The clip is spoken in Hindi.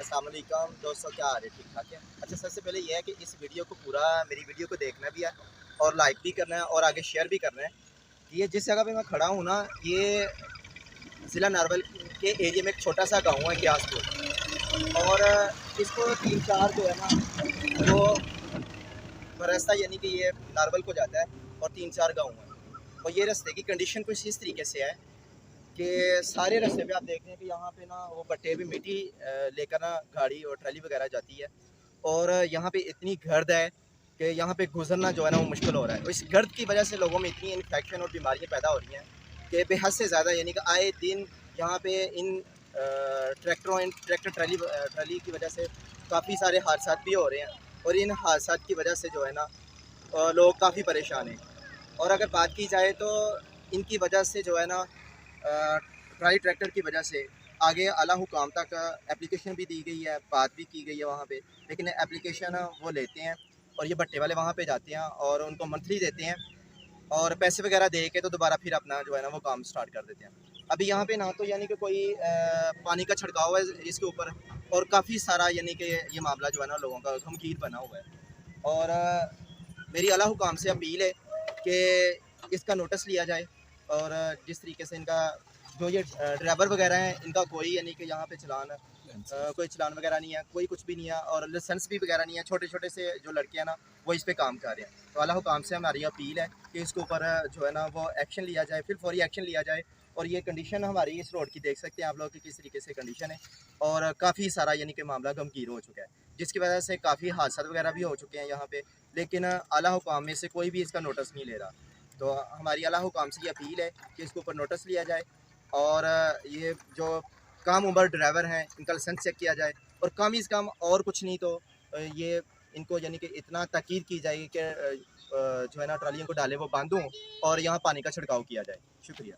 अस्सलाम वालेकुम दोस्तों, क्या हाल है? ठीक ठाक है। अच्छा, सबसे पहले ये है कि इस वीडियो को पूरा मेरी वीडियो को देखना भी है और लाइक भी करना है और आगे शेयर भी करना है। ये जिस जगह पे मैं खड़ा हूँ ना, ये ज़िला नारवल के एरिया में एक छोटा सा गाँव है क्यासपुर। और इसको 3-4 जो है ना वो रास्ता यानी कि ये नारवल को जाता है और 3-4 गाँव हैं। और ये रास्ते की कंडीशन कुछ इस तरीके से है कि सारे रास्ते पे आप देख रहे हैं कि यहाँ पे ना वो पट्टे पे मिट्टी लेकर ना गाड़ी और ट्राली वगैरह जाती है। और यहाँ पे इतनी गर्द है कि यहाँ पे गुजरना जो है ना वो मुश्किल हो रहा है। इस गर्द की वजह से लोगों में इतनी इन्फेक्शन और बीमारियाँ पैदा हो रही हैं कि बेहद से ज़्यादा, यानी कि आए दिन यहाँ पे इन ट्रैक्टर ट्राली की वजह से काफ़ी सारे हादसा भी हो रहे हैं। और इन हादसा की वजह से जो है ना लोग काफ़ी परेशान हैं। और अगर बात की जाए तो इनकी वजह से जो है ना ट्राली ट्रैक्टर की वजह से आगे आला हुकाम तक एप्लीकेशन भी दी गई है, बात भी की गई है वहाँ पे। लेकिन एप्लीकेशन वो लेते हैं और ये भट्टे वाले वहाँ पे जाते हैं और उनको मंथली देते हैं और पैसे वगैरह दे के तो दोबारा फिर अपना जो है ना वो काम स्टार्ट कर देते हैं। अभी यहाँ पे ना तो यानी कि कोई पानी का छिड़काव है इसके ऊपर, और काफ़ी सारा यानी कि ये मामला जो है ना लोगों का गमगीन बना हुआ है। और मेरी आला हुकाम से अपील है कि इसका नोटिस लिया जाए। और जिस तरीके से इनका जो ये ड्राइवर वगैरह हैं, इनका कोई यानी कि यहाँ पे कोई चलान वगैरह नहीं है, कोई कुछ भी नहीं है और लाइसेंस भी वगैरह नहीं है। छोटे छोटे से जो लड़के हैं ना वो इस पे काम कर रहे हैं। तो आला हुकाम से हमारी अपील है कि इसके ऊपर जो है ना वो एक्शन लिया जाए, फिर फौरी एक्शन लिया जाए। और ये कंडीशन हमारी इस रोड की देख सकते हैं आप लोग कि किस तरीके से कंडीशन है। और काफ़ी सारा यानी कि मामला गमगीन हो चुका है, जिसकी वजह से काफ़ी हादसा वगैरह भी हो चुके हैं यहाँ पे। लेकिन आला हुकाम में से कोई भी इसका नोटिस नहीं ले रहा। तो हमारी आला हुकाम से ये अपील है कि इसके ऊपर नोटिस लिया जाए और ये जो कम उम्र ड्राइवर हैं इनका लाइसेंस चेक किया जाए। और कम ही कम और कुछ नहीं तो ये इनको यानी कि इतना ताकीद की जाएगी कि जो है ना ट्रालियों को डाले वो बांधूँ और यहाँ पानी का छिड़काव किया जाए। शुक्रिया।